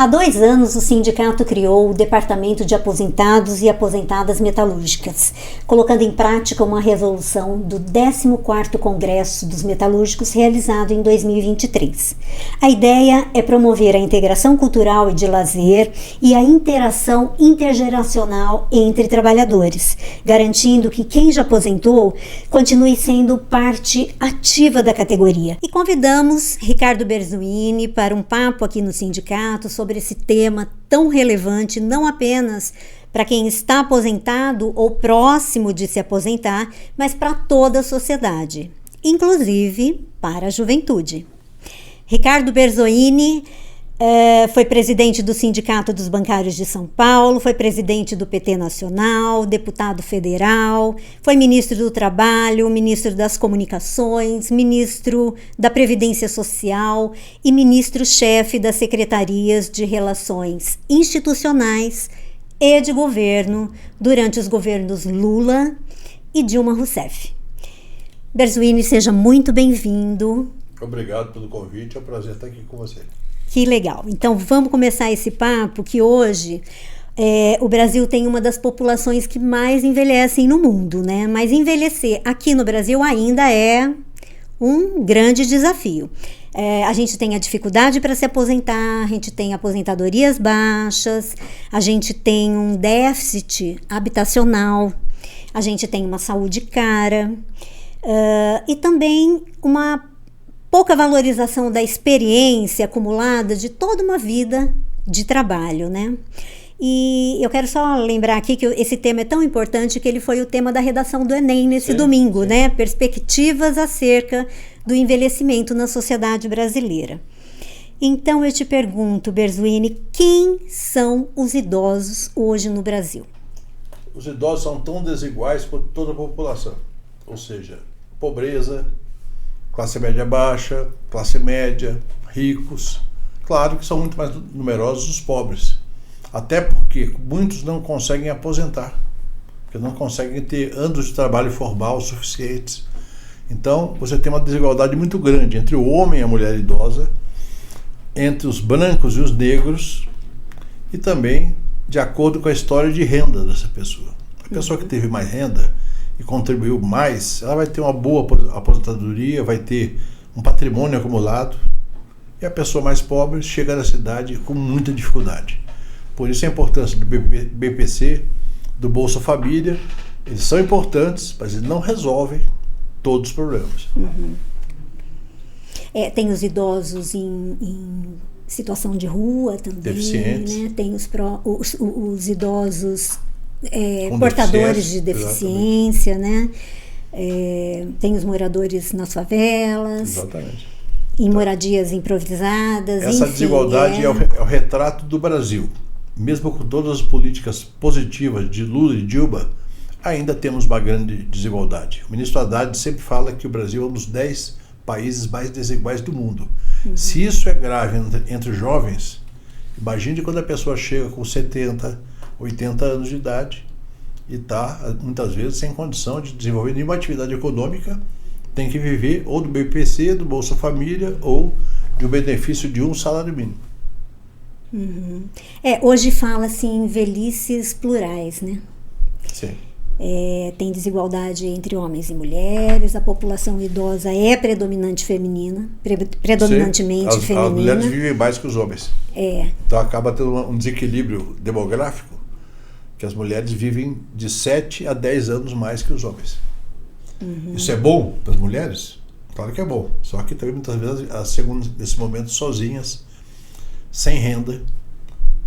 Há 2 anos, o sindicato criou o Departamento de Aposentados e Aposentadas Metalúrgicas, colocando em prática uma resolução do 14º Congresso dos Metalúrgicos realizado em 2023. A ideia é promover a integração cultural e de lazer e a interação intergeracional entre trabalhadores, garantindo que quem já aposentou continue sendo parte ativa da categoria. E convidamos Ricardo Berzoini para um papo aqui no sindicato sobre esse tema tão relevante, não apenas para quem está aposentado ou próximo de se aposentar, mas para toda a sociedade, inclusive para a juventude. Ricardo Berzoini foi presidente do Sindicato dos Bancários de São Paulo, foi presidente do PT Nacional, deputado federal, foi ministro do Trabalho, ministro das Comunicações, ministro da Previdência Social e ministro-chefe das Secretarias de Relações Institucionais e de Governo durante os governos Lula e Dilma Rousseff. Berzoini, seja muito bem-vindo. Obrigado pelo convite, é um prazer estar aqui com você. Que legal. Então vamos começar esse papo que hoje o Brasil tem uma das populações que mais envelhecem no mundo, né? Mas envelhecer aqui no Brasil ainda é um grande desafio. A gente tem a dificuldade para se aposentar, a gente tem aposentadorias baixas, a gente tem um déficit habitacional, a gente tem uma saúde cara e também uma pouca valorização da experiência acumulada de toda uma vida de trabalho, né? E eu quero só lembrar aqui que esse tema é tão importante que ele foi o tema da redação do Enem nesse domingo, né? Perspectivas acerca do envelhecimento na sociedade brasileira. Então eu te pergunto, Berzoini, quem são os idosos hoje no Brasil? Os idosos são tão desiguais por toda a população, ou seja, pobreza, classe média baixa, classe média, ricos. Claro que são muito mais numerosos os pobres. Até porque muitos não conseguem aposentar, porque não conseguem ter anos de trabalho formal suficientes. Então, você tem uma desigualdade muito grande entre o homem e a mulher idosa, entre os brancos e os negros, e também de acordo com a história de renda dessa pessoa. A pessoa que teve mais renda e contribuiu mais, ela vai ter uma boa aposentadoria, vai ter um patrimônio acumulado, e a pessoa mais pobre chega na cidade com muita dificuldade. Por isso a importância do BPC, do Bolsa Família, eles são importantes, mas eles não resolvem todos os problemas. Tem os idosos em situação de rua também, deficientes, né? Tem os idosos portadores de deficiência, né? Tem os moradores nas favelas, exatamente, em moradias improvisadas. Essa desigualdade é o retrato do Brasil. Mesmo com todas as políticas positivas de Lula e Dilma, ainda temos uma grande desigualdade. O ministro Haddad sempre fala que o Brasil é um dos 10 países mais desiguais do mundo. Se isso é grave entre os jovens, imagine quando a pessoa chega com 70, 80 anos de idade e está, muitas vezes, sem condição de desenvolver nenhuma atividade econômica, tem que viver ou do BPC, do Bolsa Família, ou de um benefício de um salário mínimo. Hoje fala-se em velhices plurais, né? Sim. Tem desigualdade entre homens e mulheres, a população idosa é predominantemente feminina. As mulheres vivem mais que os homens. Então acaba tendo um desequilíbrio demográfico, que as mulheres vivem de 7 a 10 anos mais que os homens. Isso é bom para as mulheres? Claro que é bom. Só que também muitas vezes elas chegam nesse momento sozinhas, sem renda.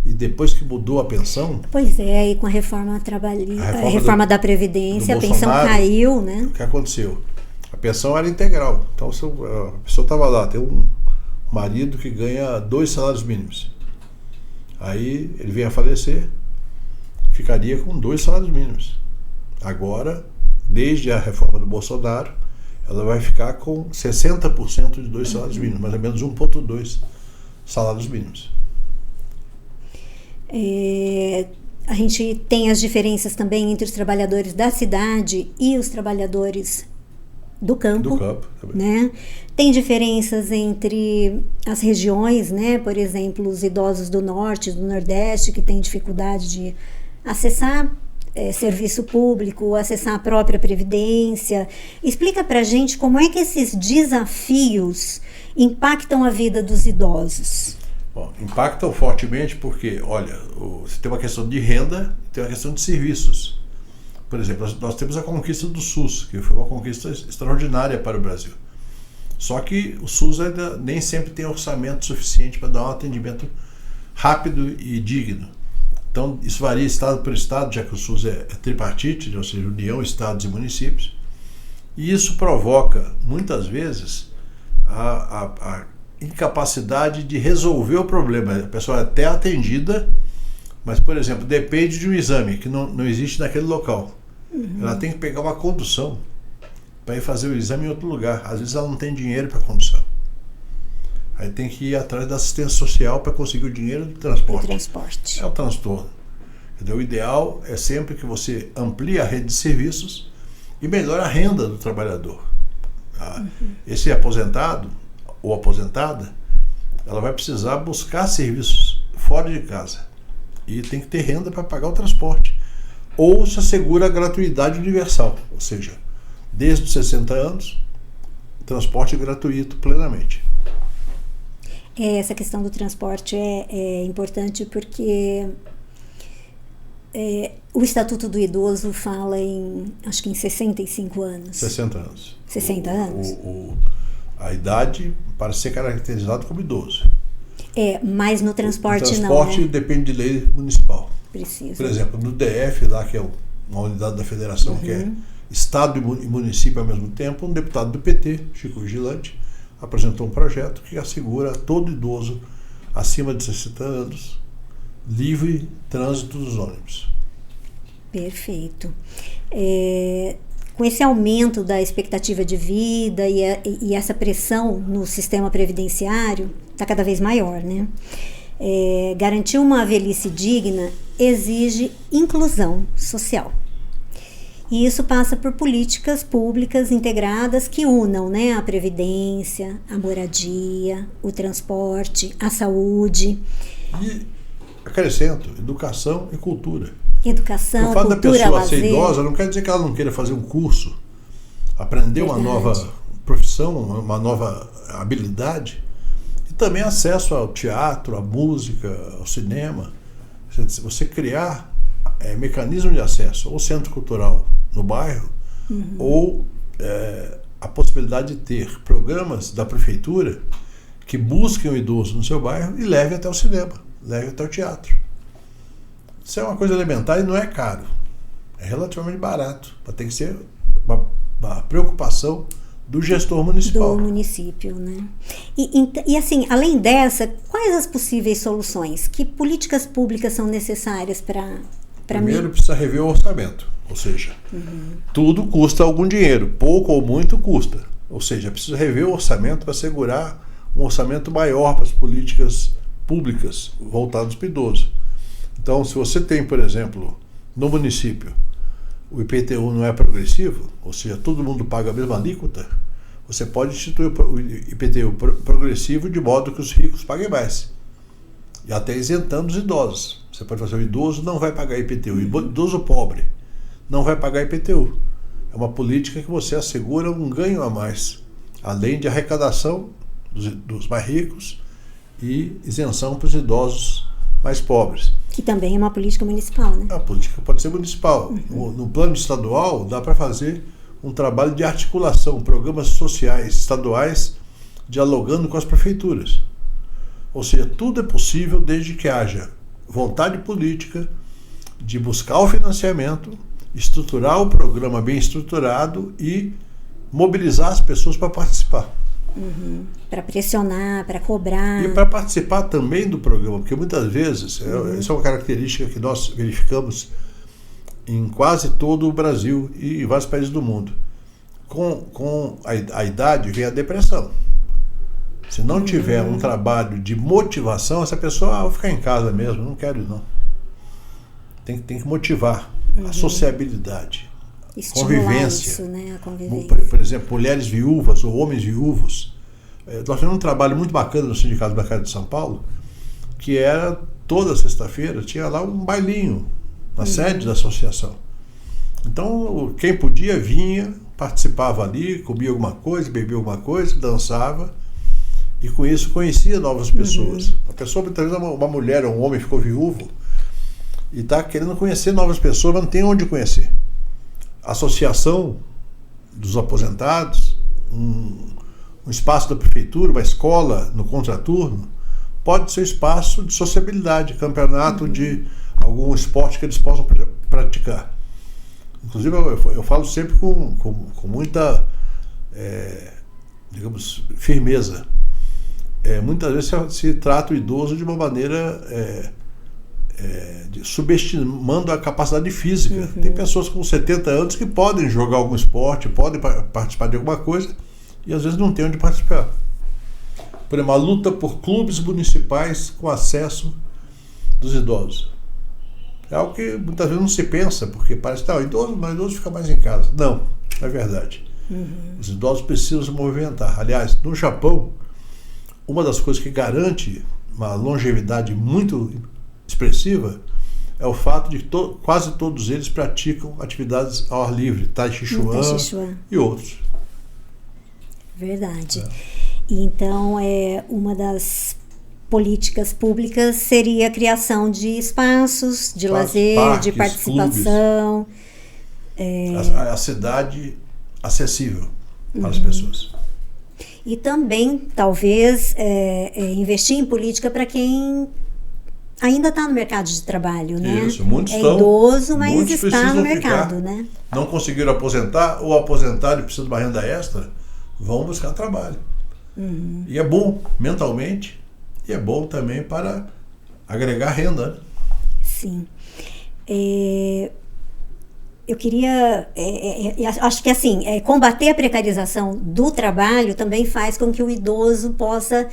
E depois que mudou a pensão... Pois é, e com a reforma trabalhista, a reforma da Previdência, a pensão caiu, né? O que aconteceu? A pensão era integral. Então a pessoa estava lá, tem um marido que ganha 2 salários mínimos. Aí ele vem a falecer, ficaria com 2 salários mínimos. Agora, desde a reforma do Bolsonaro, ela vai ficar com 60% de 2 salários mínimos, mais ou menos 1,2 salários mínimos. A gente tem as diferenças também entre os trabalhadores da cidade e os trabalhadores do campo, também. Né? Tem diferenças entre as regiões, né? Por exemplo, os idosos do norte, do nordeste, que têm dificuldade de acessar serviço público, acessar a própria previdência. Explica pra gente como é que esses desafios impactam a vida dos idosos. Bom, impactam fortemente porque, olha, você tem uma questão de renda e tem uma questão de serviços. Por exemplo, nós temos a conquista do SUS, que foi uma conquista extraordinária para o Brasil. Só que o SUS ainda nem sempre tem orçamento suficiente para dar um atendimento rápido e digno. Então, isso varia estado por estado, já que o SUS é tripartite, ou seja, União, estados e municípios. E isso provoca, muitas vezes, a incapacidade de resolver o problema. A pessoa é até atendida, mas, por exemplo, depende de um exame que não existe naquele local. Ela tem que pegar uma condução para ir fazer o exame em outro lugar. Às vezes ela não tem dinheiro para condução. Aí tem que ir atrás da assistência social para conseguir o dinheiro do transporte. É o transtorno. O ideal é sempre que você amplie a rede de serviços e melhore a renda do trabalhador. Esse aposentado ou aposentada, ela vai precisar buscar serviços fora de casa e tem que ter renda para pagar o transporte. Ou se assegura a gratuidade universal, ou seja, desde os 60 anos, transporte gratuito plenamente. Essa questão do transporte é importante porque o Estatuto do Idoso fala acho que em 65 anos. 60 anos. 60 anos? A idade para ser caracterizado como idoso. Mas no transporte não. O transporte depende de lei municipal. Precisa. Por exemplo, no DF, lá que é uma unidade da federação, que é Estado e município ao mesmo tempo, um deputado do PT, Chico Vigilante, apresentou um projeto que assegura a todo idoso acima de 60 anos livre trânsito dos ônibus. Perfeito. Com esse aumento da expectativa de vida e essa pressão no sistema previdenciário está cada vez maior, né? Garantir uma velhice digna exige inclusão social. E isso passa por políticas públicas integradas que unam, né, a previdência, a moradia, o transporte, a saúde. E acrescento, educação e cultura. Educação, cultura, lazer. O fato da pessoa lazer. ser idosa não quer dizer que ela não queira fazer um curso, aprender uma nova profissão, uma nova habilidade. E também acesso ao teatro, à música, ao cinema. Você criar mecanismo de acesso, ou centro cultural no bairro, ou a possibilidade de ter programas da prefeitura que busquem o idoso no seu bairro e leve até o cinema, leve até o teatro. Isso é uma coisa elementar e não é caro. É relativamente barato. Mas tem que ser uma preocupação do gestor municipal. Do município, né? E assim, além dessa, quais as possíveis soluções? Que políticas públicas são necessárias para Primeiro precisa rever o orçamento. Ou seja, tudo custa algum dinheiro. Pouco ou muito custa. Ou seja, precisa rever o orçamento para assegurar um orçamento maior para as políticas públicas voltadas para o idoso. Então, se você tem, por exemplo, no município, o IPTU não é progressivo, ou seja, todo mundo paga a mesma alíquota, você pode instituir o IPTU progressivo de modo que os ricos paguem mais. E até isentando os idosos. Você pode fazer o idoso não vai pagar IPTU, o idoso pobre não vai pagar IPTU. É uma política que você assegura um ganho a mais, além de arrecadação dos mais ricos e isenção para os idosos mais pobres. Que também é uma política municipal, né? A política pode ser municipal. No plano estadual, dá para fazer um trabalho de articulação, programas sociais estaduais dialogando com as prefeituras. Ou seja, tudo é possível desde que haja vontade política de buscar o financiamento, estruturar o programa bem estruturado e mobilizar as pessoas para participar. Para pressionar, para cobrar. E para participar também do programa, porque muitas vezes, isso é uma característica que nós verificamos em quase todo o Brasil e em vários países do mundo. Com a idade vem a depressão. Se não tiver um trabalho de motivação, essa pessoa vai ficar em casa mesmo, não quero não. Tem que motivar a sociabilidade, Estimular convivência. isso, né? A convivência. Por exemplo, mulheres viúvas ou homens viúvos. Nós fizemos um trabalho muito bacana no Sindicato Bancário de São Paulo, que era toda sexta-feira, tinha lá um bailinho na sede da associação. Então, quem podia vinha, participava ali, comia alguma coisa, bebia alguma coisa, dançava, e com isso conhecia novas pessoas. A pessoa, muitas vezes, uma mulher ou um homem ficou viúvo e está querendo conhecer novas pessoas, mas não tem onde conhecer. A associação dos aposentados, um espaço da prefeitura, uma escola no contraturno, pode ser espaço de sociabilidade, campeonato de algum esporte que eles possam praticar. Inclusive, eu falo sempre com muita, digamos, firmeza. Muitas vezes se trata o idoso de uma maneira subestimando a capacidade física. Tem pessoas com 70 anos que podem jogar algum esporte, podem participar de alguma coisa e às vezes não tem onde participar. Por exemplo, a luta por clubes municipais com acesso dos idosos. É algo que muitas vezes não se pensa, porque parece que o idoso fica mais em casa. Não, é verdade. Os idosos precisam se movimentar. Aliás, no Japão, uma das coisas que garante uma longevidade muito expressiva é o fato de que quase todos eles praticam atividades ao ar livre, Tai Chi Chuan e outros. Verdade. Então, uma das políticas públicas seria a criação de espaços de lazer, parques, de participação. A cidade acessível para as pessoas. E também, talvez, investir em política para quem ainda está no mercado de trabalho, né? Isso, muitos idoso, mas está no mercado, né? Não conseguiram aposentar, ou aposentar e precisam de uma renda extra, vão buscar trabalho. E é bom mentalmente, e é bom também para agregar renda, né? Sim. Eu queria, acho que assim, combater a precarização do trabalho também faz com que o idoso possa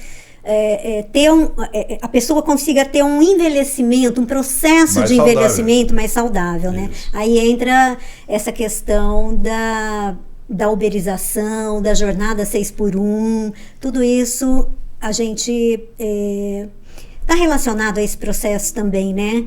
a pessoa consiga ter um envelhecimento, um processo mais de envelhecimento mais saudável, né? Aí entra essa questão da uberização, da jornada 6x1, tudo isso a gente está relacionado a esse processo também, né?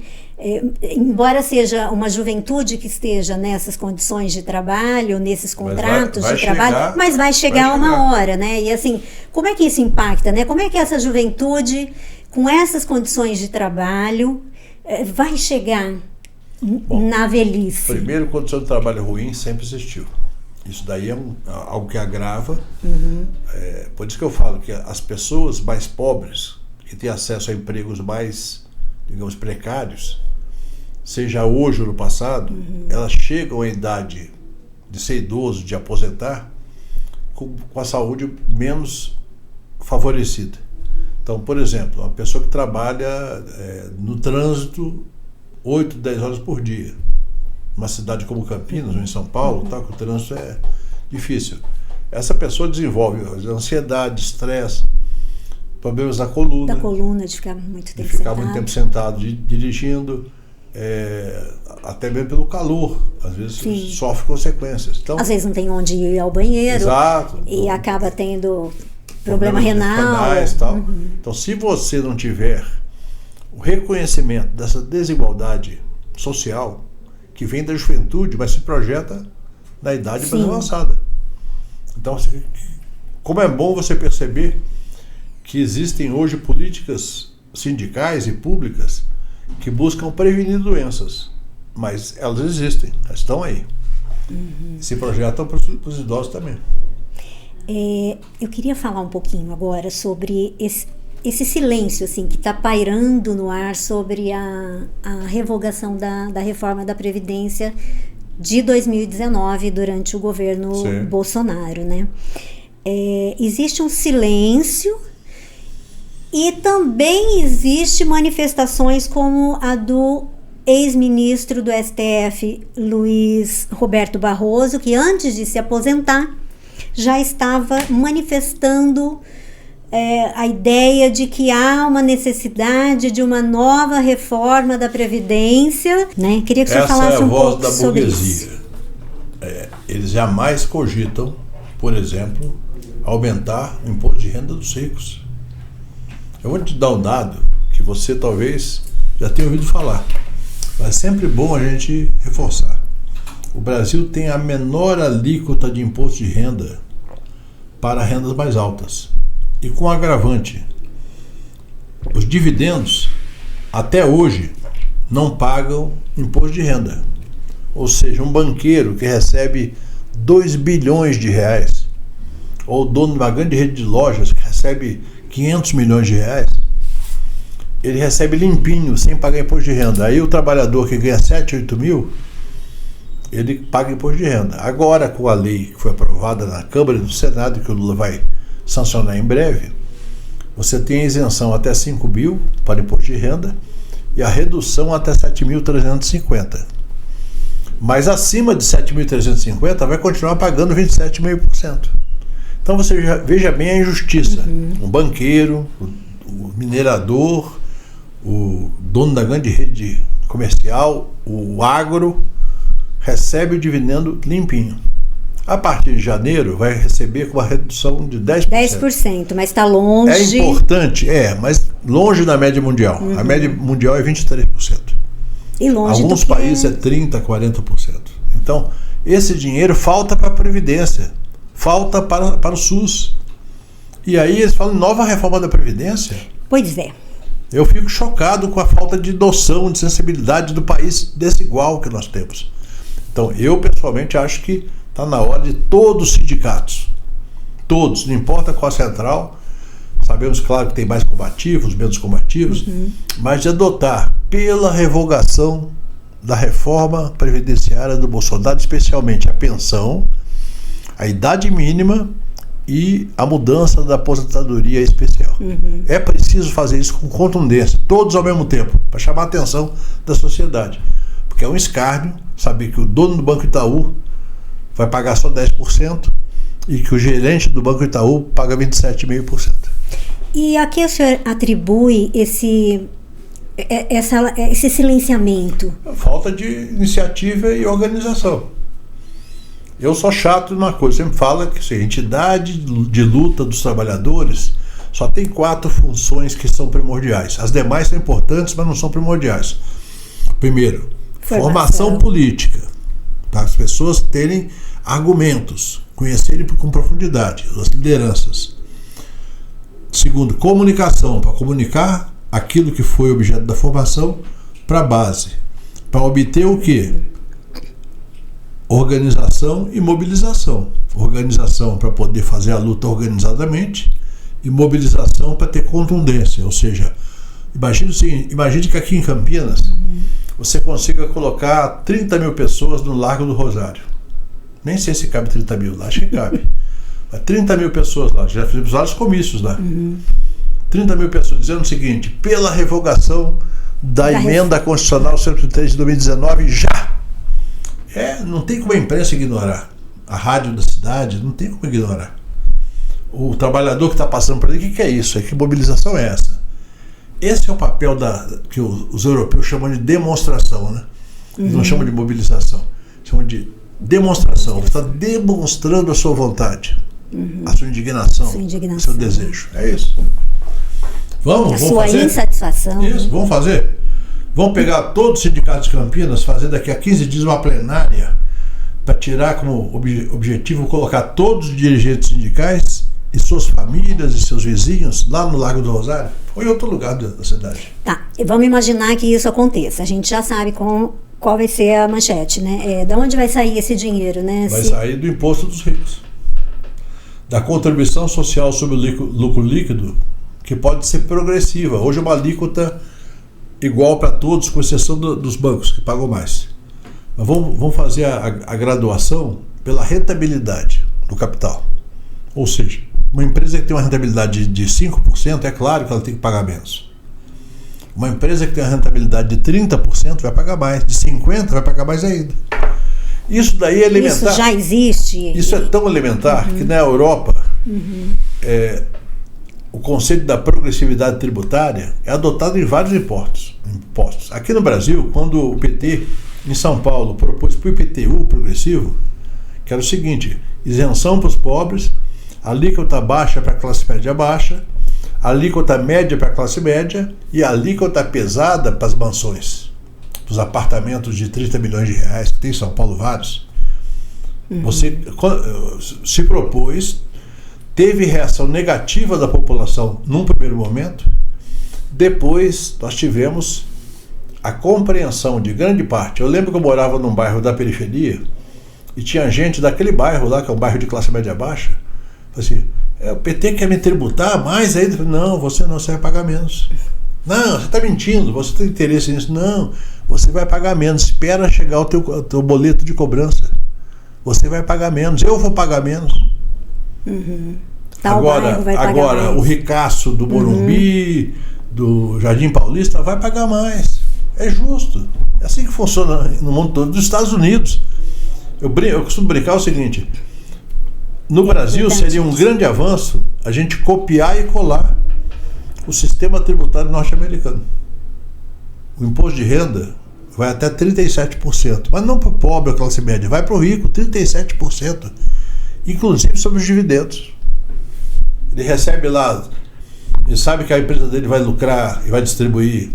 Embora seja uma juventude que esteja nessas condições de trabalho, nesses contratos de trabalho, mas vai chegar uma hora, né? E assim, como é que isso impacta, né? Como é que essa juventude, com essas condições de trabalho, vai chegar na velhice? Primeiro, condição de trabalho ruim sempre existiu. Isso daí é algo que agrava. Por isso que eu falo que as pessoas mais pobres, que têm acesso a empregos mais, digamos, precários, seja hoje ou no passado, elas chegam à idade de ser idoso, de aposentar, com a saúde menos favorecida. Então, por exemplo, uma pessoa que trabalha no trânsito 8, 10 horas por dia, uma cidade como Campinas ou em São Paulo, que o trânsito é difícil. Essa pessoa desenvolve ansiedade, estresse, problemas da coluna. Da coluna, de ficar muito tempo sentado. Muito tempo sentado dirigindo, até mesmo pelo calor. Às vezes sofre consequências. Então, às vezes não tem onde ir ao banheiro. Exato. E acaba tendo problema renal. Tal. Então, se você não tiver o reconhecimento dessa desigualdade social, que vem da juventude, mas se projeta na idade mais avançada. Então, como é bom você perceber que existem hoje políticas sindicais e públicas que buscam prevenir doenças, mas elas existem, elas estão aí. Se projetam para os idosos também. Eu queria falar um pouquinho agora sobre esse silêncio assim, que está pairando no ar sobre a revogação da reforma da Previdência de 2019 durante o governo Bolsonaro, né? Existe um silêncio e também existe manifestações como a do ex-ministro do STF, Luiz Roberto Barroso, que antes de se aposentar já estava manifestando a ideia de que há uma necessidade de uma nova reforma da Previdência, né? Queria que o senhor falasse um pouco sobre isso. eles jamais cogitam, por exemplo, aumentar o imposto de renda dos ricos. Eu vou te dar um dado que você talvez já tenha ouvido falar, mas é sempre bom a gente reforçar. O Brasil tem a menor alíquota de imposto de renda para rendas mais altas. E com agravante, os dividendos, até hoje, não pagam imposto de renda. Ou seja, um banqueiro que recebe 2 bilhões de reais, ou dono de uma grande rede de lojas que recebe 500 milhões de reais, ele recebe limpinho, sem pagar imposto de renda. Aí o trabalhador que ganha 7, 8 mil, ele paga imposto de renda. Agora, com a lei que foi aprovada na Câmara e no Senado, que o Lula vai sancionar em breve, você tem a isenção até 5 mil para imposto de renda e a redução até 7.350. Mas acima de 7.350 vai continuar pagando 27,5%. Então você veja bem a injustiça. Um banqueiro, o minerador, o dono da grande rede comercial, o agro, recebe o dividendo limpinho. A partir de janeiro vai receber com uma redução de 10%. 10%, mas está longe. É importante, mas longe da média mundial. A média mundial é 23%. E longe alguns países é 30%, 40%. Então, esse dinheiro falta para a Previdência, falta para o SUS. E aí eles falam em nova reforma da Previdência. Pois é. Eu fico chocado com a falta de noção, de sensibilidade do país desigual que nós temos. Então, eu pessoalmente acho que está na hora de todos os sindicatos, todos, não importa qual central, sabemos, claro, que tem mais combativos, menos combativos, mas de adotar pela revogação da reforma previdenciária do Bolsonaro, especialmente a pensão, a idade mínima e a mudança da aposentadoria especial. É preciso fazer isso com contundência, todos ao mesmo tempo, para chamar a atenção da sociedade. Porque é um escárnio saber que o dono do Banco Itaú vai pagar só 10% e que o gerente do Banco Itaú paga 27,5%. E a que o senhor atribui esse silenciamento? Falta de iniciativa e organização. Eu sou chato de uma coisa, sempre falo que a entidade de luta dos trabalhadores só tem 4 funções que são primordiais. As demais são importantes, mas não são primordiais. Primeiro, formação política, para as pessoas terem argumentos, conhecerem com profundidade as lideranças. Segundo, comunicação, para comunicar aquilo que foi objeto da formação para a base. Para obter o quê? Organização e mobilização. Organização para poder fazer a luta organizadamente e mobilização para ter contundência. Ou seja, imagine que aqui em Campinas você consiga colocar 30 mil pessoas no Largo do Rosário. Nem sei se cabe 30 mil lá, acho que cabe. Mas 30 mil pessoas lá, já fizemos vários comícios lá. 30 mil pessoas dizendo o seguinte: pela revogação da emenda constitucional 103 de 2019, já! Não tem como a imprensa ignorar. A rádio da cidade, não tem como ignorar. O trabalhador que está passando por ali, o que é isso? Que mobilização é essa? Esse é o papel que os europeus chamam de demonstração, né? Eles não chamam de mobilização, chamam de demonstração. Você está demonstrando a sua vontade, a sua indignação, o seu desejo. É isso. Vamos sua fazer? Insatisfação. Isso, vamos fazer. Vamos pegar todos os sindicatos de Campinas, fazer daqui a 15 dias uma plenária para tirar como objetivo colocar todos os dirigentes sindicais e suas famílias e seus vizinhos lá no Largo do Rosário ou em outro lugar da cidade. Tá, vamos imaginar que isso aconteça. A gente já sabe qual vai ser a manchete, né? Da onde vai sair esse dinheiro, né? Vai sair do imposto dos ricos, da contribuição social sobre o lucro líquido, que pode ser progressiva. Hoje é uma alíquota igual para todos, com exceção dos bancos, que pagam mais. Mas vamos fazer a graduação pela rentabilidade do capital. Ou seja, uma empresa que tem uma rentabilidade de 5%, é claro que ela tem que pagar menos. Uma empresa que tem uma rentabilidade de 30% vai pagar mais, de 50% vai pagar mais ainda. Isso daí é elementar. Isso já existe. Isso é tão elementar que na Europa o conceito da progressividade tributária é adotado em vários impostos. Aqui no Brasil, quando o PT, em São Paulo, propôs para o IPTU progressivo, que era o seguinte: isenção para os pobres, alíquota baixa para a classe média baixa, alíquota média para a classe média e alíquota pesada para as mansões, para os apartamentos de 30 milhões de reais, que tem em São Paulo vários. Você se propôs, teve reação negativa da população num primeiro momento, depois nós tivemos a compreensão de grande parte. Eu lembro que eu morava num bairro da periferia e tinha gente daquele bairro lá, que é um bairro de classe média baixa, assim, o PT quer me tributar mais ainda? Não, você vai pagar menos. Não, você está mentindo, você tem interesse nisso. Não, você vai pagar menos, espera chegar o teu boleto de cobrança. Você vai pagar menos, eu vou pagar menos. Agora o ricaço do Morumbi, do Jardim Paulista, vai pagar mais. É justo. É assim que funciona no mundo todo. Dos Estados Unidos, eu costumo brincar o seguinte: no Brasil seria um grande avanço a gente copiar e colar o sistema tributário norte-americano. O imposto de renda vai até 37%, mas não para o pobre ou classe média, vai para o rico, 37%, inclusive sobre os dividendos. Ele recebe lá, ele sabe que a empresa dele vai lucrar e vai distribuir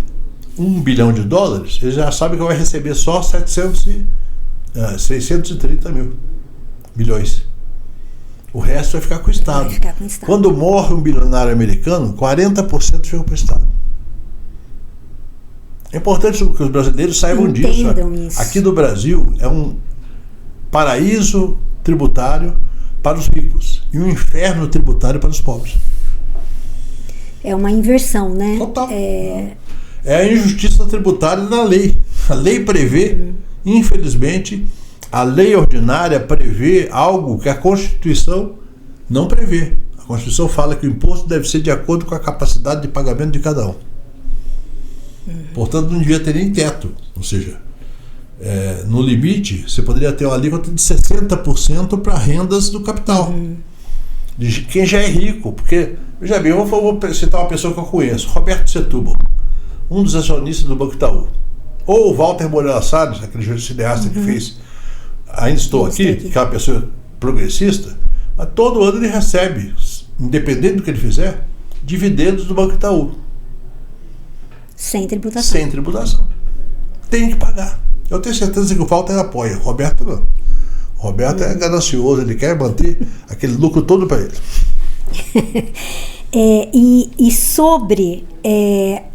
$1 bilhão, ele já sabe que vai receber só 630 milhões. O resto vai ficar com o Estado. Quando morre um bilionário americano, 40% fica para o Estado. É importante que os brasileiros saibam disso. Aqui do Brasil é um paraíso tributário para os ricos e um inferno tributário para os pobres. É uma inversão, né? Total. É a injustiça tributária da lei. A lei prevê, infelizmente, a lei ordinária prevê algo que a Constituição não prevê. A Constituição fala que o imposto deve ser de acordo com a capacidade de pagamento de cada um. Portanto, não devia ter nem teto. Ou seja, no limite, você poderia ter uma alíquota de 60% para rendas do capital. De quem já é rico. Porque, veja bem, eu vou citar uma pessoa que eu conheço, Roberto Setúbal, um dos acionistas do Banco Itaú. Ou o Walter Moreira Salles, aquele cineasta que fez Ainda Estou Aqui, que é uma pessoa progressista, mas todo ano ele recebe, independente do que ele fizer, dividendos do Banco Itaú. Sem tributação. Sem tributação. Tem que pagar. Eu tenho certeza que o Walter apoia. O Roberto não. O Roberto é ganancioso, ele quer manter aquele lucro todo para ele. E sobre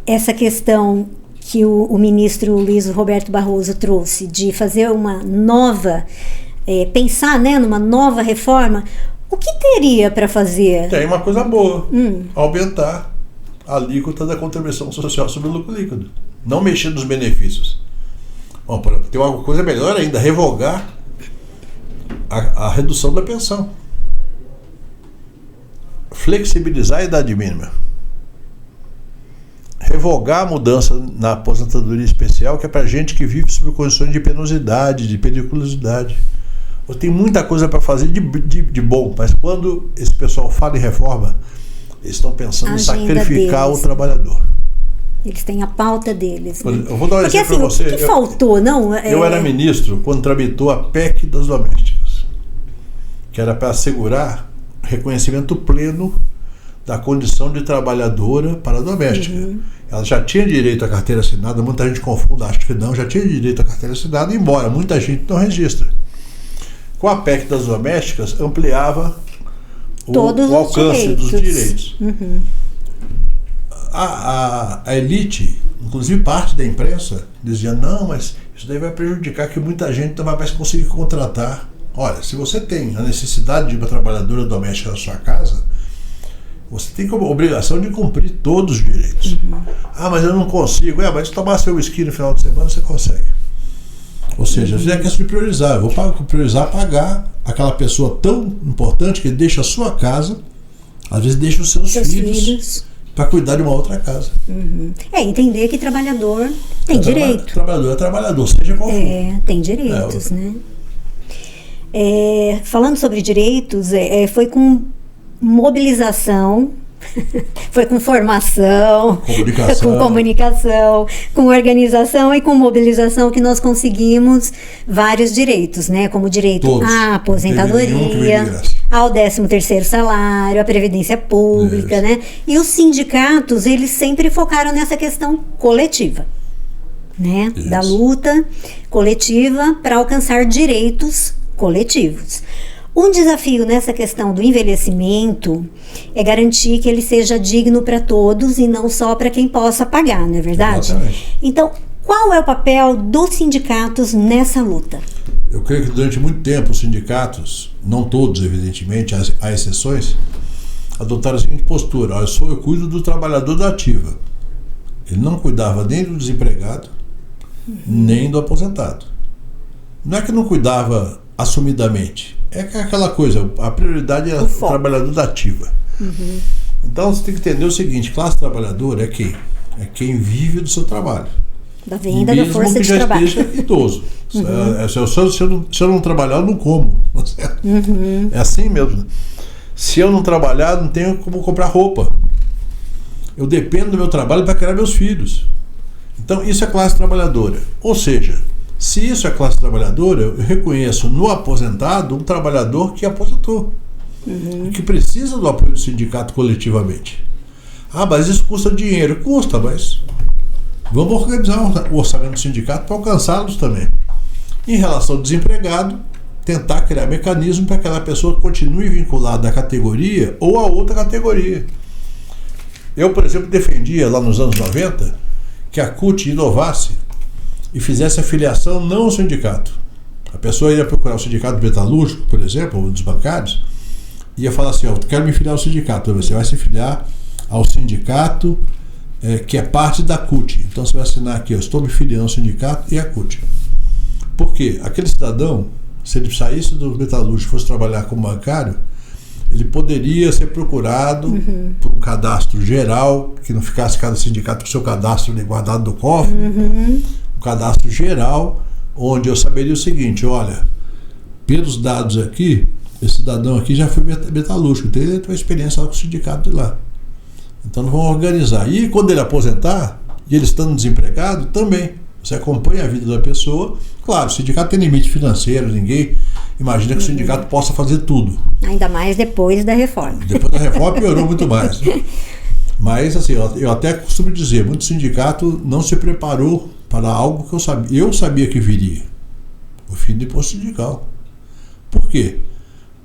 essa questão que o ministro Luiz Roberto Barroso trouxe, de fazer uma nova, pensar, né, numa nova reforma, o que teria para fazer? Tem uma coisa boa, aumentar a alíquota da contribuição social sobre o lucro líquido, não mexer nos benefícios. Bom, tem uma coisa melhor ainda, revogar a redução da pensão, flexibilizar a idade mínima, revogar a mudança na aposentadoria especial, que é para gente que vive sob condições de penosidade, de periculosidade. Tem muita coisa para fazer de bom, mas quando esse pessoal fala em reforma, eles estão pensando em sacrificar o trabalhador. Eles têm a pauta deles. Né? Eu vou dar um exemplo para você. O que faltou, não? Eu era ministro quando tramitou a PEC das domésticas, que era para assegurar reconhecimento pleno da condição de trabalhadora para a doméstica. Ela já tinha direito à carteira assinada, muita gente confunde, acha que não, já tinha direito à carteira assinada, embora muita gente não registre. Com a PEC das domésticas, ampliava o alcance dos direitos. A elite, inclusive parte da imprensa, dizia, não, mas isso daí vai prejudicar, que muita gente não vai mais conseguir contratar. Olha, se você tem a necessidade de uma trabalhadora doméstica na sua casa, você tem a obrigação de cumprir todos os direitos. Ah, mas eu não consigo. Mas se tomar seu whisky no final de semana, você consegue. Ou seja, você é questão de priorizar. Eu vou priorizar pagar aquela pessoa tão importante que deixa a sua casa, às vezes deixa os seus filhos para cuidar de uma outra casa. Entender que trabalhador tem direito. Trabalhador é trabalhador, seja qual for. Tem direitos, né? Falando sobre direitos, foi com mobilização Foi com formação, Comunicação. com comunicação, com organização e com mobilização que nós conseguimos vários direitos, né? Como direito Todos. à aposentadoria, ao 13º salário, à previdência pública, né? E os sindicatos, eles sempre focaram nessa questão coletiva, né? Da luta coletiva para alcançar direitos coletivos. Um desafio nessa questão do envelhecimento é garantir que ele seja digno para todos e não só para quem possa pagar, não é verdade? Exatamente. Então, qual é o papel dos sindicatos nessa luta? Eu creio que durante muito tempo os sindicatos, não todos evidentemente, há exceções, adotaram a seguinte postura: eu cuido do trabalhador da ativa. Ele não cuidava nem do desempregado, nem do aposentado. Não é que não cuidava assumidamente. É aquela coisa, a prioridade é o trabalhador da ativa. Então você tem que entender o seguinte: classe trabalhadora é quem? É quem vive do seu trabalho. Da venda da força de trabalho. Mesmo que já esteja idoso. Se eu não trabalhar, eu não como. É assim mesmo. Se eu não trabalhar, não tenho como comprar roupa. Eu dependo do meu trabalho para criar meus filhos. Então isso é classe trabalhadora. Ou seja, se isso é classe trabalhadora, eu reconheço no aposentado um trabalhador que aposentou, que precisa do apoio do sindicato coletivamente. Mas isso custa dinheiro. Custa, mas vamos organizar o orçamento do sindicato para alcançá-los também. Em relação ao desempregado, tentar criar mecanismo para que aquela pessoa continue vinculada à categoria ou a outra categoria. Eu, por exemplo, defendia lá nos anos 90 que a CUT inovasse e fizesse a filiação não ao sindicato. A pessoa ia procurar o sindicato metalúrgico, por exemplo, ou dos bancários, e ia falar assim: eu quero me filiar ao sindicato. Você vai se filiar ao sindicato que é parte da CUT. Então você vai assinar aqui: eu estou me filiando ao sindicato e à CUT. Por quê? Aquele cidadão, se ele saísse do metalúrgico e fosse trabalhar como bancário, ele poderia ser procurado por um cadastro geral, que não ficasse cada sindicato com o seu cadastro guardado no cofre, um cadastro geral, onde eu saberia o seguinte: olha, pelos dados aqui, esse cidadão aqui já foi metalúrgico, então ele tem uma experiência lá com o sindicato de lá. Então nós vamos organizar. E quando ele aposentar, e ele estando desempregado, também. Você acompanha a vida da pessoa. Claro, o sindicato tem limite financeiro, ninguém imagina que o sindicato possa fazer tudo. Ainda mais depois da reforma. Depois da reforma piorou muito mais. Mas, assim, eu até costumo dizer, muito sindicato não se preparou para algo que eu sabia que viria: o fim do imposto sindical. Por quê?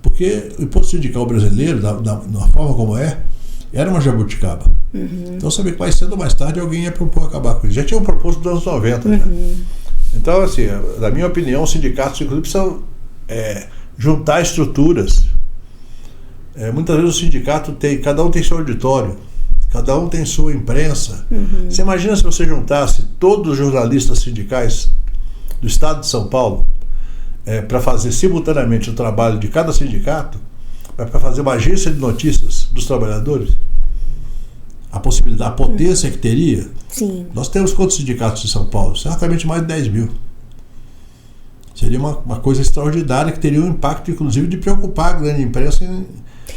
Porque o imposto sindical brasileiro, da forma como era uma jabuticaba. Então eu sabia que mais cedo ou mais tarde alguém ia propor acabar com isso. Já tinham proposto nos anos 90. Então, assim, na minha opinião, os sindicatos, inclusive, precisam juntar estruturas. Muitas vezes o sindicato cada um tem seu auditório, cada um tem sua imprensa. Você imagina se você juntasse todos os jornalistas sindicais do estado de São Paulo para fazer simultaneamente o trabalho de cada sindicato, para fazer uma agência de notícias dos trabalhadores? A possibilidade, a potência que teria. Sim. Nós temos quantos sindicatos em São Paulo? Certamente mais de 10 mil. Seria uma coisa extraordinária, que teria um impacto, inclusive, de preocupar a grande imprensa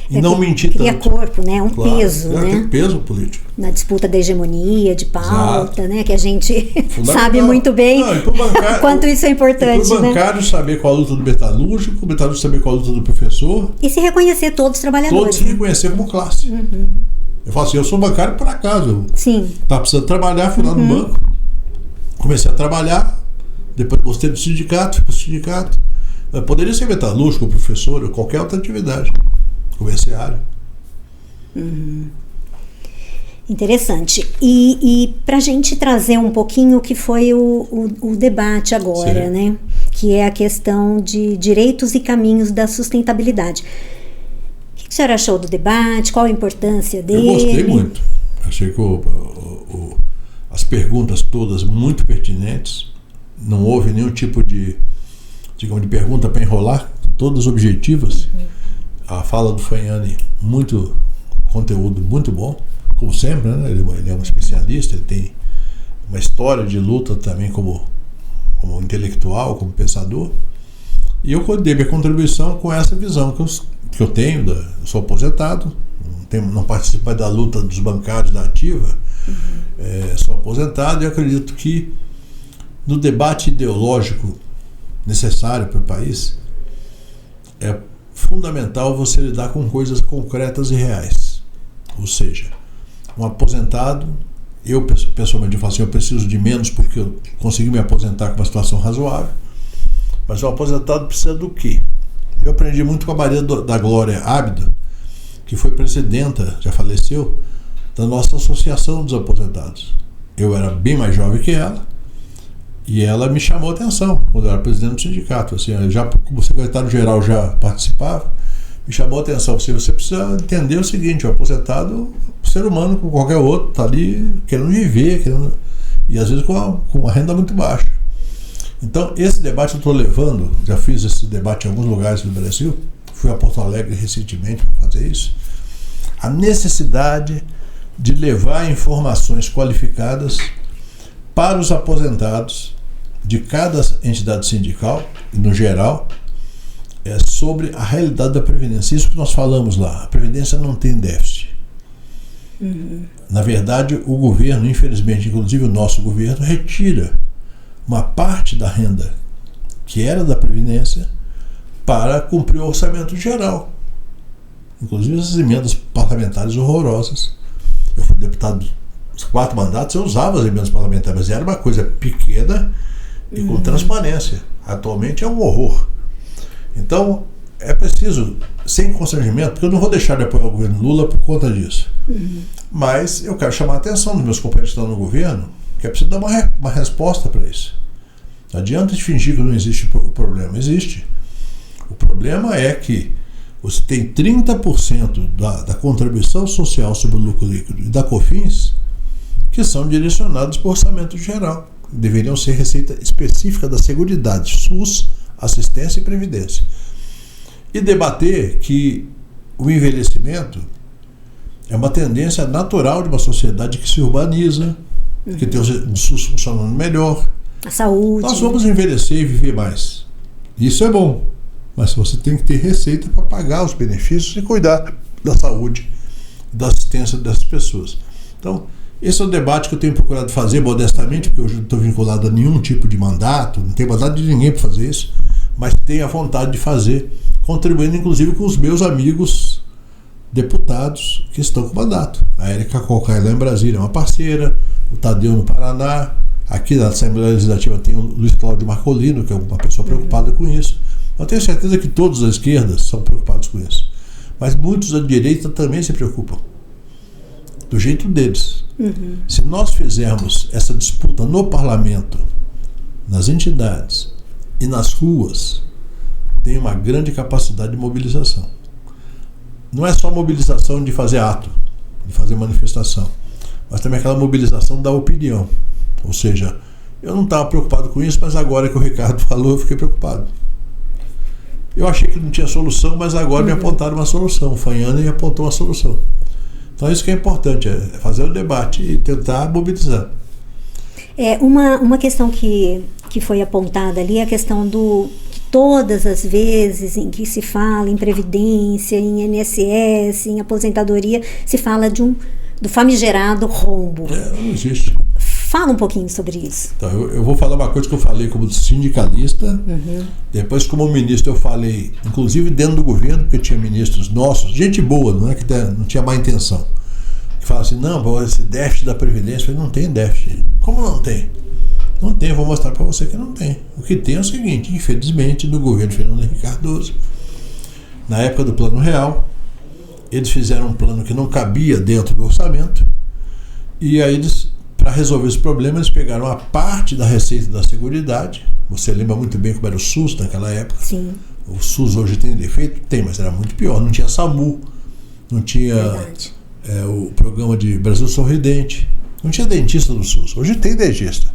e não mentir tanto. Cria corpo, né? Peso, né? Tem peso político. Na disputa da hegemonia, de pauta, né? Que a gente sabe muito bem o quanto isso é importante. Para o bancário saber qual a luta do metalúrgico, o metalúrgico saber qual a luta do professor. E se reconhecer todos os trabalhadores. Todos se reconhecer como classe. Eu falo assim: eu sou bancário por acaso. Sim. Estava precisando trabalhar, fui lá no banco, comecei a trabalhar, depois gostei do sindicato, fui para o sindicato. Eu poderia ser metalúrgico, professor, ou qualquer outra atividade comerciária. Interessante. E para a gente trazer um pouquinho o que foi o debate agora, né? Que é a questão de direitos e caminhos da sustentabilidade. O que a senhora achou do debate? Qual a importância dele? Eu gostei muito. Achei que as perguntas todas muito pertinentes. Não houve nenhum tipo de pergunta para enrolar, todas objetivas. A fala do Fagnani, muito conteúdo muito bom, como sempre, né? Ele é um especialista, ele tem uma história de luta também como intelectual, como pensador. E eu dei minha contribuição com essa visão que eu tenho, eu sou aposentado, não participo da luta dos bancários da ativa, sou aposentado e acredito que no debate ideológico necessário para o país é fundamental você lidar com coisas concretas e reais. Ou seja, um aposentado, eu pessoalmente falo assim, eu preciso de menos porque eu consegui me aposentar com uma situação razoável, mas o aposentado precisa do quê? Eu aprendi muito com a Maria da Glória Ábido, que foi presidenta, já faleceu, da nossa Associação dos Aposentados. Eu era bem mais jovem que ela e ela me chamou a atenção quando eu era presidente do sindicato. Assim, já como secretário-geral já participava, me chamou a atenção. Assim, você precisa entender o seguinte, o aposentado, ser humano como qualquer outro, está ali querendo viver, e às vezes com uma renda muito baixa. Então, esse debate eu estou levando, já fiz esse debate em alguns lugares do Brasil, fui a Porto Alegre recentemente para fazer isso, a necessidade de levar informações qualificadas para os aposentados de cada entidade sindical, e no geral, sobre a realidade da Previdência. Isso que nós falamos lá, a Previdência não tem déficit. Na verdade, o governo, infelizmente, inclusive o nosso governo, retira uma parte da renda que era da Previdência para cumprir o orçamento geral. Inclusive essas emendas parlamentares horrorosas. Eu fui deputado 4 mandatos, eu usava as emendas parlamentares, mas era uma coisa pequena e com transparência. Atualmente é um horror. Então, é preciso, sem constrangimento, porque eu não vou deixar de apoiar o governo Lula por conta disso. Mas eu quero chamar a atenção dos meus companheiros que estão no governo, que é preciso dar uma resposta para isso. Não adianta de fingir que não existe o problema. Existe. O problema é que você tem 30% da contribuição social sobre o lucro líquido e da COFINS que são direcionados para o orçamento geral. Deveriam ser receita específica da Seguridade, SUS, assistência e previdência. E debater que o envelhecimento é uma tendência natural de uma sociedade que se urbaniza, que tem um SUS funcionando melhor. A saúde. Nós vamos envelhecer e viver mais. Isso é bom. Mas você tem que ter receita para pagar os benefícios e cuidar da saúde, da assistência dessas pessoas. Então, esse é o debate que eu tenho procurado fazer modestamente, porque hoje não estou vinculado a nenhum tipo de mandato, não tenho mandato de ninguém para fazer isso, mas tenho a vontade de fazer, contribuindo inclusive com os meus amigos deputados que estão com mandato. A Érica Cocai lá em Brasília é uma parceira, o Tadeu no Paraná, aqui na Assembleia Legislativa tem o Luiz Cláudio Marcolino, que é uma pessoa preocupada com isso. Eu tenho certeza que todos da esquerda são preocupados com isso. Mas muitos da direita também se preocupam. Do jeito deles. Se nós fizermos essa disputa no parlamento, nas entidades e nas ruas, tem uma grande capacidade de mobilização. Não é só mobilização de fazer ato, de fazer manifestação, mas também aquela mobilização da opinião. Ou seja, eu não estava preocupado com isso, mas agora que o Ricardo falou, eu fiquei preocupado. Eu achei que não tinha solução, mas agora me apontaram uma solução. O Fanhani me apontou uma solução. Então isso que é importante, é fazer o debate e tentar mobilizar. Uma questão que foi apontada ali é a questão que todas as vezes em que se fala em previdência, em INSS, em aposentadoria, se fala do famigerado rombo. Não existe. Fala um pouquinho sobre isso. Então, eu vou falar uma coisa que eu falei como sindicalista, depois como ministro eu falei, inclusive dentro do governo, porque tinha ministros nossos, gente boa, não é que não tinha má intenção, que fala assim, não, esse déficit da Previdência, eu falei, não tem déficit. Como não tem? Não tem, eu vou mostrar para você que não tem. O que tem é o seguinte, infelizmente, no governo Fernando Henrique Cardoso, na época do Plano Real, eles fizeram um plano que não cabia dentro do orçamento, e aí eles, para resolver esse problema, eles pegaram a parte da receita da Seguridade. Você lembra muito bem como era o SUS naquela época. Sim. O SUS hoje tem defeito? Tem, mas era muito pior. Não tinha SAMU, não tinha o programa de Brasil Sorridente, não tinha dentista no SUS. Hoje tem dentista.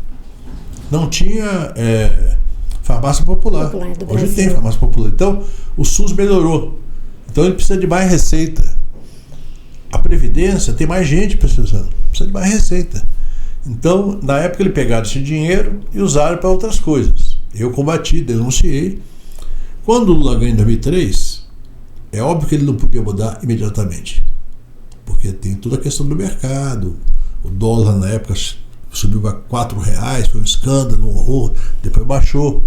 Não tinha farmácia popular. Hoje tem farmácia popular. Então, o SUS melhorou. Então, ele precisa de mais receita. A Previdência tem mais gente precisando. Precisa de mais receita. Então, na época, eles pegaram esse dinheiro e usaram para outras coisas. Eu combati, denunciei, Quando o Lula ganha em 2003, é óbvio que ele não podia mudar imediatamente, porque tem toda a questão do mercado. O dólar na época subiu para R$4, foi um escândalo, um horror, depois baixou.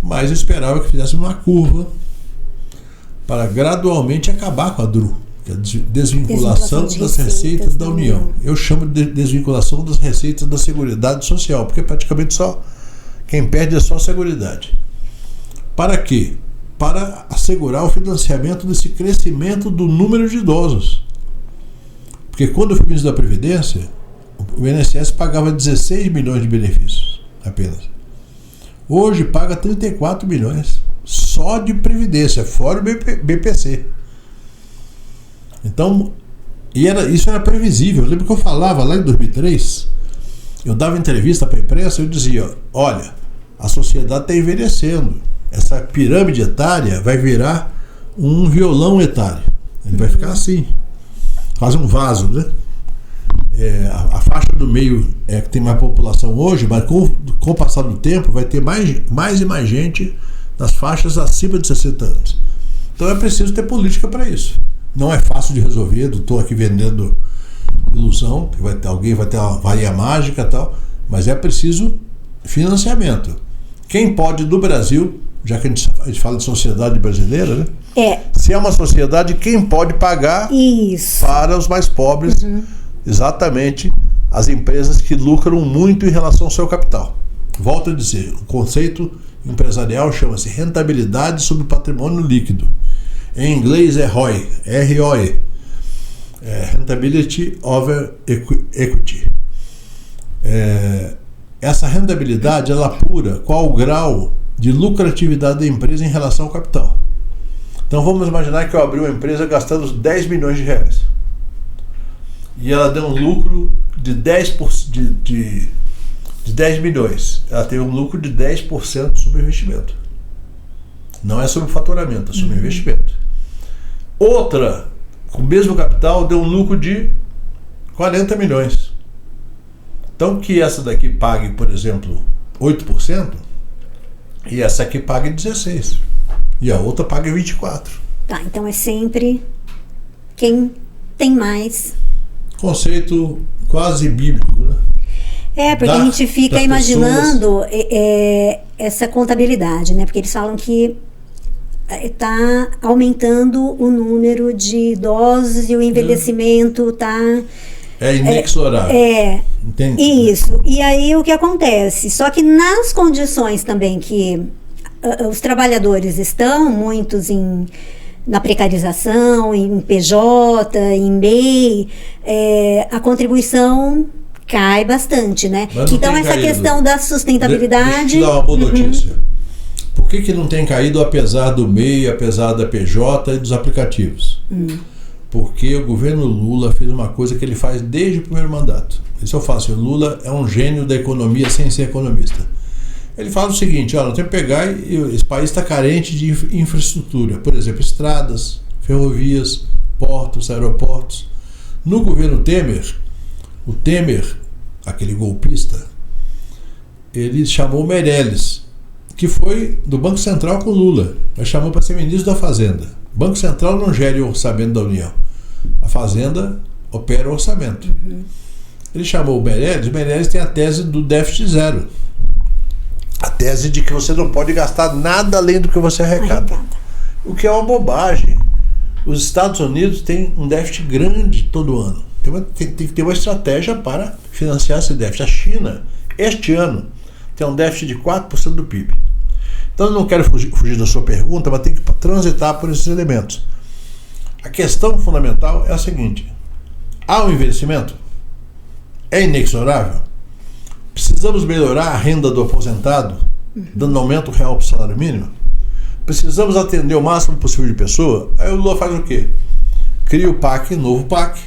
Mas eu esperava que fizesse uma curva para gradualmente acabar com a DRU, que é a desvinculação das receitas da União. Eu chamo de desvinculação das receitas da Seguridade Social, porque praticamente só quem perde é só a Seguridade. Para quê? Para assegurar o financiamento desse crescimento do número de idosos. Porque quando eu fui ministro da Previdência, o INSS pagava 16 milhões de benefícios apenas. Hoje paga 34 milhões só de Previdência, fora o BPC. Então, isso era previsível. Eu lembro que eu falava lá em 2003, eu dava entrevista para a imprensa, eu dizia, olha, a sociedade está envelhecendo. Essa pirâmide etária vai virar um violão etário. Ele vai ficar assim, quase um vaso, né? A faixa do meio é que tem mais população hoje, mas com o passar do tempo vai ter mais e mais gente nas faixas acima de 60 anos. Então é preciso ter política para isso. Não é fácil de resolver, não estou aqui vendendo ilusão, que alguém vai ter uma varinha mágica e tal, mas é preciso financiamento. Quem pode do Brasil, já que a gente fala de sociedade brasileira, né? Se é uma sociedade, quem pode pagar para os mais pobres? Exatamente as empresas que lucram muito em relação ao seu capital. Volto a dizer, o conceito empresarial chama-se rentabilidade sobre patrimônio líquido. Em inglês é ROE, R-O-E, Rentability over Equity. Essa rentabilidade ela apura qual o grau de lucratividade da empresa em relação ao capital. Então vamos imaginar que eu abri uma empresa gastando 10 milhões de reais. E ela deu um lucro de 10 milhões. Ela teve um lucro de 10% sobre investimento. Não é sobre faturamento, é sobre investimento. Outra, com o mesmo capital, deu um lucro de 40 milhões. Então que essa daqui pague, por exemplo, 8%, e essa aqui pague 16%. E a outra pague 24%. Tá, então é sempre quem tem mais. Conceito quase bíblico, né? Porque a gente fica imaginando essa contabilidade, né? Porque eles falam que está aumentando o número de idosos e o envelhecimento está... É inexorável. Entende? Isso. E aí o que acontece? Só que nas condições também que os trabalhadores estão, muitos na precarização, em PJ, em MEI, a contribuição cai bastante, né? Então essa questão da sustentabilidade... Deixa eu te dar uma boa notícia. Por que não tem caído apesar do MEI, apesar da PJ e dos aplicativos? Porque o governo Lula fez uma coisa que ele faz desde o primeiro mandato. Isso eu faço. O Lula é um gênio da economia sem ser economista. Ele fala o seguinte, nós temos que pegar e esse país está carente de infraestrutura, por exemplo, estradas, ferrovias, portos, aeroportos. No governo Temer, o Temer, aquele golpista, ele chamou o Meirelles, que foi do Banco Central com Lula, ele chamou para ser ministro da Fazenda. O Banco Central não gera o orçamento da União, a Fazenda opera o orçamento. Ele chamou o Meirelles tem a tese do déficit zero. A tese de que você não pode gastar nada além do que você arrecada. O que é uma bobagem. Os Estados Unidos têm um déficit grande todo ano. Tem que ter uma estratégia para financiar esse déficit. A China, este ano, tem um déficit de 4% do PIB. Então eu não quero fugir da sua pergunta, mas tem que transitar por esses elementos. A questão fundamental é a seguinte: há um envelhecimento? É inexorável? Precisamos melhorar a renda do aposentado, dando aumento real para o salário mínimo? Precisamos atender o máximo possível de pessoa? Aí o Lula faz o quê? Cria o PAC, novo PAC,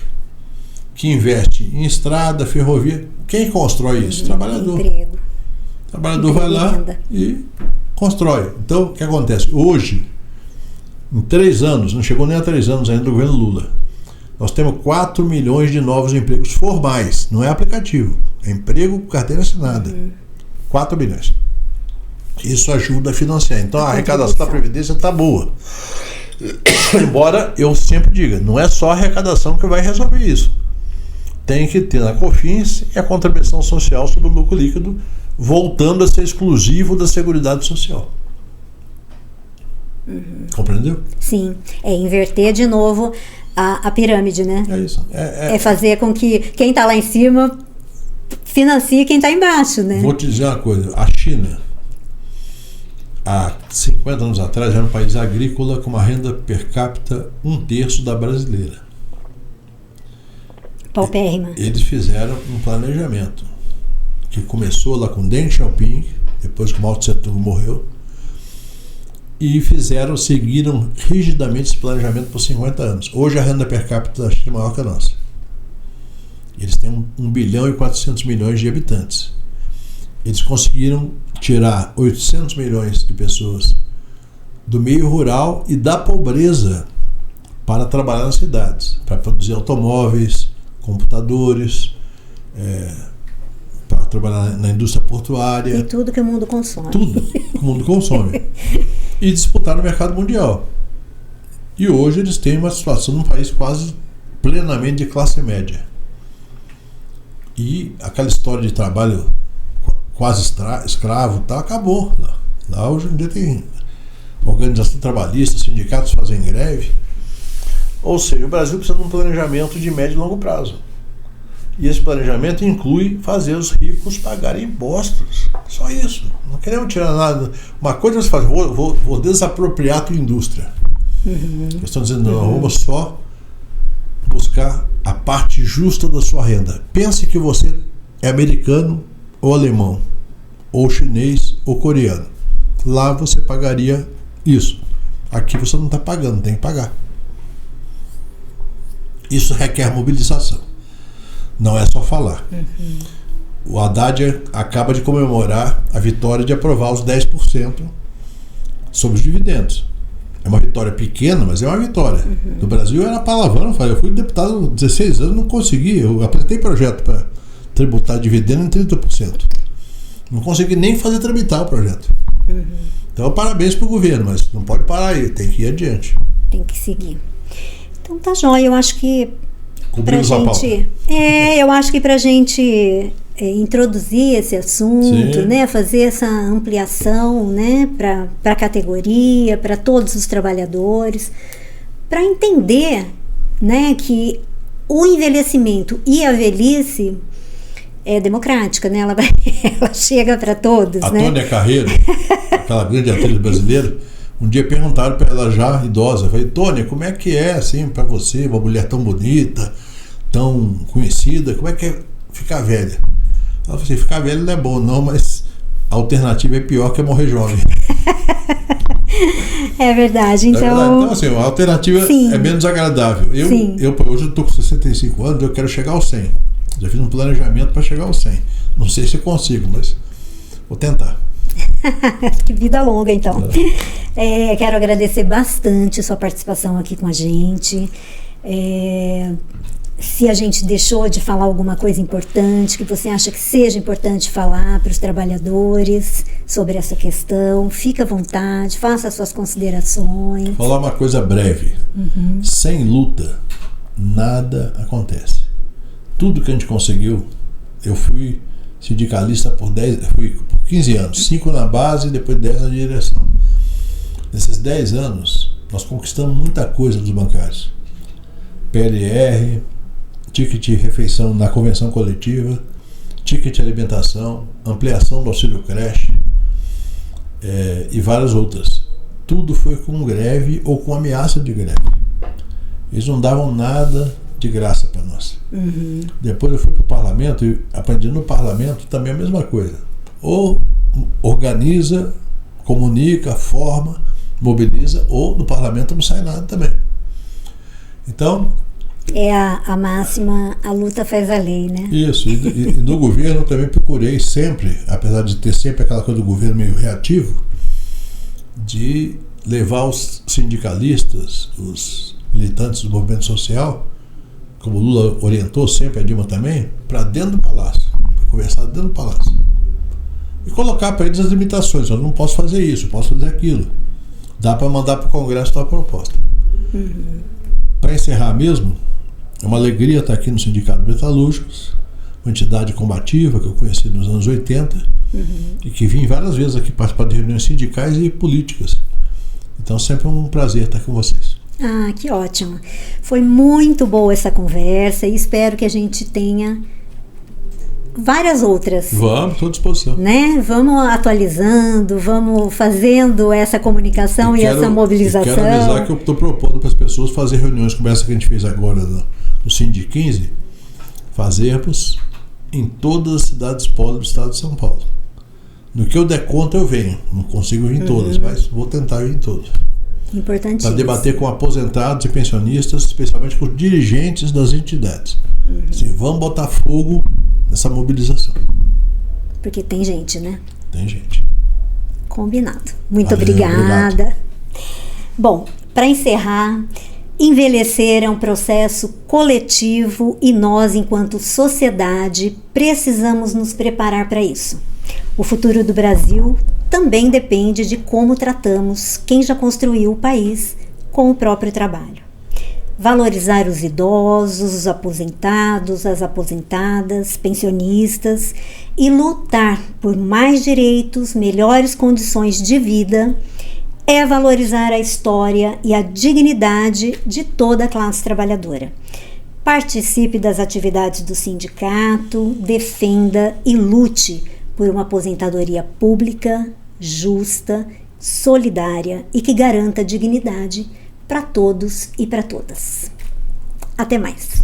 que investe em estrada, ferrovia. Quem constrói isso? Trabalhador. O trabalhador vai lá e constrói. Então, o que acontece? Hoje, em 3 anos, não chegou nem a 3 anos ainda do governo Lula, nós temos 4 milhões de novos empregos formais, não é aplicativo, é emprego com carteira assinada. 4 milhões. Isso ajuda a financiar. Então a arrecadação da Previdência está boa. Embora eu sempre diga, não é só a arrecadação que vai resolver isso. Tem que ter na COFINS e a contribuição social sobre o lucro líquido, voltando a ser exclusivo da Seguridade Social. Compreendeu? Sim, é inverter de novo a pirâmide, né? É isso. É fazer com que quem está lá em cima financie quem está embaixo, né? Vou te dizer uma coisa, a China, há 50 anos atrás, era um país agrícola com uma renda per capita 1/3 da brasileira. Paupérrima. Eles fizeram um planejamento que começou lá com Deng Xiaoping, depois que Mao Tse Tung morreu, e seguiram rigidamente esse planejamento por 50 anos. Hoje a renda per capita da China é maior que a nossa. Eles têm 1 bilhão e 400 milhões de habitantes. Eles conseguiram tirar 800 milhões de pessoas do meio rural e da pobreza para trabalhar nas cidades, para produzir automóveis, computadores, para trabalhar na indústria portuária. E tudo que o mundo consome. Tudo que o mundo consome. E disputar no mercado mundial. E hoje eles têm uma situação num país quase plenamente de classe média. E aquela história de trabalho quase escravo, tá, acabou. Lá hoje em dia tem organização trabalhista, sindicatos fazem greve. Ou seja, o Brasil precisa de um planejamento de médio e longo prazo. E esse planejamento inclui fazer os ricos pagarem impostos. Só isso. Não queremos tirar nada. Uma coisa é você fazer, vou desapropriar a tua indústria. Eles estão dizendo, não, vamos só buscar a parte justa da sua renda. Pense que você é americano ou alemão, ou chinês ou coreano. Lá você pagaria isso. Aqui você não está pagando, tem que pagar. Isso requer mobilização. Não é só falar. O Haddad acaba de comemorar a vitória de aprovar os 10% sobre os dividendos. É uma vitória pequena, mas é uma vitória. No Brasil era palavrão. Eu fui deputado há 16 anos, não consegui. Eu apresentei projeto para tributar dividendo em 30%. Não consegui nem fazer tramitar o projeto. Então, parabéns para o governo, mas não pode parar aí, tem que ir adiante. Tem que seguir. Então tá joia, eu acho que cobrimos a pauta. Eu acho que pra gente introduzir esse assunto, né, fazer essa ampliação, né, para a categoria, para todos os trabalhadores, para entender, né, que o envelhecimento e a velhice é democrática, né? Ela chega para todos, a né? Tônia Carreiro, aquela grande atriz brasileira, um dia perguntaram para ela já idosa, eu falei, Tônia, como é que é assim para você, uma mulher tão bonita, tão conhecida, como é que é ficar velha? Ela falou assim, ficar velha não é bom não, mas a alternativa é pior que é morrer jovem. É verdade, então... Então assim, a alternativa é menos agradável. Hoje eu estou com 65 anos, eu quero chegar aos 100. Já fiz um planejamento para chegar aos 100. Não sei se eu consigo, mas vou tentar. Que vida longa, então. Quero agradecer bastante a sua participação aqui com a gente. Se a gente deixou de falar alguma coisa importante, que você acha que seja importante falar para os trabalhadores sobre essa questão, fica à vontade, faça as suas considerações. Vou falar uma coisa breve. Sem luta, nada acontece. Tudo que a gente conseguiu, eu fui sindicalista por 15 anos, 5 na base e depois 10 na direção. Nesses 10 anos, nós conquistamos muita coisa dos bancários. PLR, ticket de refeição na convenção coletiva, ticket de alimentação, ampliação do auxílio creche e várias outras. Tudo foi com greve ou com ameaça de greve. Eles não davam nada de graça para nós. Depois eu fui para o parlamento e aprendi no parlamento também a mesma coisa. Ou organiza, comunica, forma, mobiliza, ou no parlamento não sai nada também. Então... é a máxima, a luta faz a lei, né? Isso, e no governo eu também procurei sempre, apesar de ter sempre aquela coisa do governo meio reativo, de levar os sindicalistas, os militantes do movimento social, como o Lula orientou sempre, a Dilma também, para dentro do palácio, para conversar dentro do palácio. e colocar para eles as limitações. Eu não posso fazer isso, eu posso fazer aquilo. Dá para mandar para o Congresso a proposta. Para encerrar mesmo, é uma alegria estar aqui no Sindicato de Metalúrgicos, uma entidade combativa que eu conheci nos anos 80 e que vim várias vezes aqui participar de reuniões sindicais e políticas. Então sempre é um prazer estar com vocês. Ah, que ótimo. Foi muito boa essa conversa e espero que a gente tenha várias outras. Vamos, estou à disposição. Né? Vamos atualizando, vamos fazendo essa comunicação e essa mobilização. Quero avisar que eu estou propondo para as pessoas fazer reuniões como essa que a gente fez agora no Sindic 15, fazermos em todas as cidades polo do estado de São Paulo. No que eu der conta eu venho, não consigo vir em todas, mas vou tentar ir em todas. Importantíssimo. Para debater com aposentados e pensionistas, especialmente com os dirigentes das entidades. Assim, vamos botar fogo nessa mobilização. Porque tem gente, né? Tem gente. Combinado. Muito Valeu, obrigada. obrigado. Bom, para encerrar, envelhecer é um processo coletivo e nós, enquanto sociedade, precisamos nos preparar para isso. O futuro do Brasil também depende de como tratamos quem já construiu o país com o próprio trabalho. Valorizar os idosos, os aposentados, as aposentadas, pensionistas e lutar por mais direitos, melhores condições de vida é valorizar a história e a dignidade de toda a classe trabalhadora. Participe das atividades do sindicato, defenda e lute por uma aposentadoria pública, justa, solidária e que garanta dignidade para todos e para todas. Até mais!